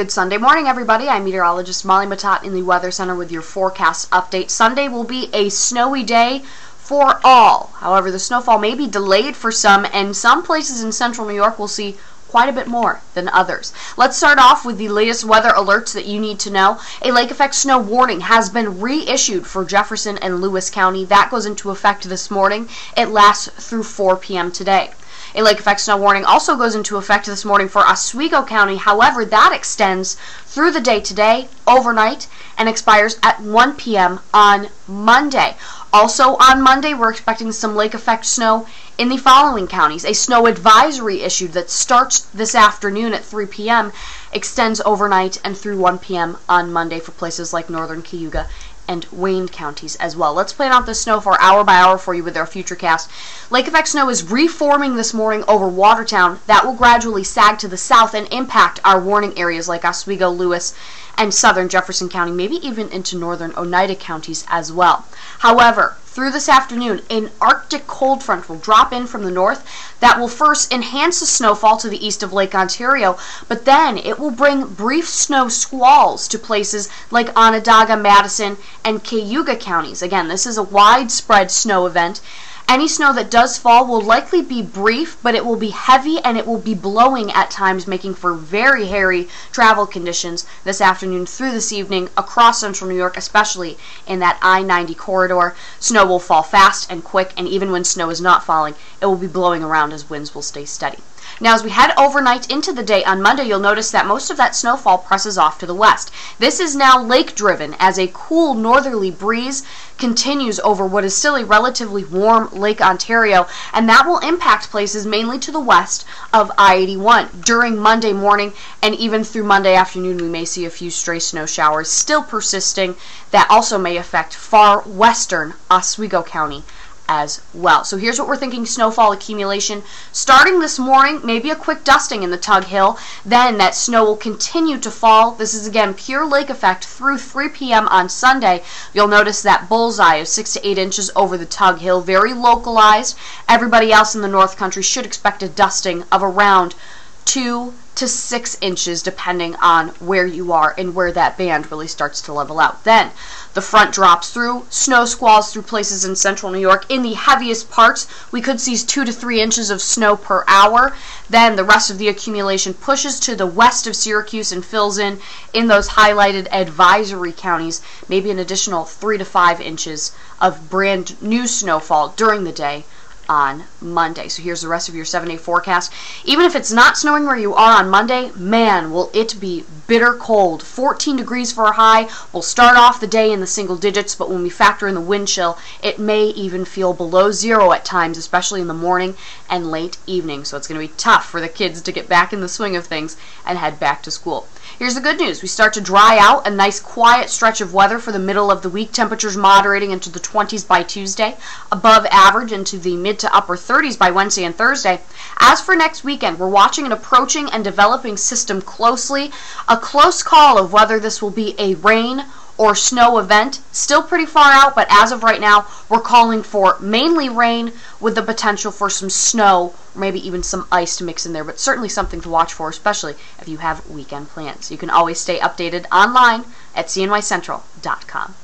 Good Sunday morning, everybody. I'm meteorologist Molly Matott in the Weather Center with your forecast update. Sunday will be a snowy day for all. However, the snowfall may be delayed for some, and some places in central New York will see quite a bit more than others. Let's start off with the latest weather alerts that you need to know. A lake effect snow warning has been reissued for Jefferson and Lewis County. That goes into effect this morning. It lasts through 4 p.m. today. A lake effect snow warning also goes into effect this morning for Oswego County. However, that extends through the day today, overnight, and expires at 1 p.m. on Monday. Also on Monday, we're expecting some lake effect snow in the following counties. A snow advisory issued that starts this afternoon at 3 p.m., extends overnight and through 1 p.m. on Monday for places like northern Cayuga and Wayne counties as well. Let's plan out the snow for hour by hour for you with our futurecast. Lake effect snow is reforming this morning over Watertown. That will gradually sag to the south and impact our warning areas like Oswego, Lewis, and southern Jefferson County, maybe even into northern Oneida counties as well. However, through this afternoon, an Arctic cold front will drop in from the north that will first enhance the snowfall to the east of Lake Ontario, but then it will bring brief snow squalls to places like Onondaga, Madison, and Cayuga counties. Again, this is a widespread snow event. Any snow that does fall will likely be brief, but it will be heavy and it will be blowing at times, making for very hairy travel conditions this afternoon through this evening across central New York, especially in that I-90 corridor. Snow will fall fast and quick, and even when snow is not falling, it will be blowing around as winds will stay steady. Now, as we head overnight into the day on Monday, you'll notice that most of that snowfall presses off to the west. This is now lake-driven as a cool northerly breeze continues over what is still a relatively warm Lake Ontario, and that will impact places mainly to the west of I-81. During Monday morning and even through Monday afternoon, we may see a few stray snow showers still persisting that also may affect far western Oswego County as well. So here's what we're thinking: snowfall accumulation starting this morning, maybe a quick dusting in the Tug Hill, then that snow will continue to fall. This is again pure lake effect through 3 p.m. on Sunday. You'll notice that bullseye of 6 to 8 inches over the Tug Hill, very localized. Everybody else in the North Country should expect a dusting of around 2 to 6 inches depending on where you are and where that band really starts to level out. Then the front drops through, snow squalls through places in central New York. In the heaviest parts, we could see 2 to 3 inches of snow per hour. Then the rest of the accumulation pushes to the west of Syracuse and fills in those highlighted advisory counties, maybe an additional 3 to 5 inches of brand new snowfall during the day on Monday. So here's the rest of your 7-day forecast. Even if it's not snowing where you are on Monday, man, will it be bitter cold. 14 degrees for a high. We'll start off the day in the single digits, but when we factor in the wind chill, it may even feel below zero at times, especially in the morning and late evening. So it's going to be tough for the kids to get back in the swing of things and head back to school. Here's the good news. We start to dry out, a nice quiet stretch of weather for the middle of the week. Temperatures moderating into the 20s by Tuesday, above average into the mid to upper 30s by Wednesday and Thursday. As for next weekend, we're watching an approaching and developing system closely. A close call of whether this will be a rain or snow event. Still pretty far out, but as of right now, we're calling for mainly rain with the potential for some snow, or maybe even some ice to mix in there, but certainly something to watch for, especially if you have weekend plans. You can always stay updated online at cnycentral.com.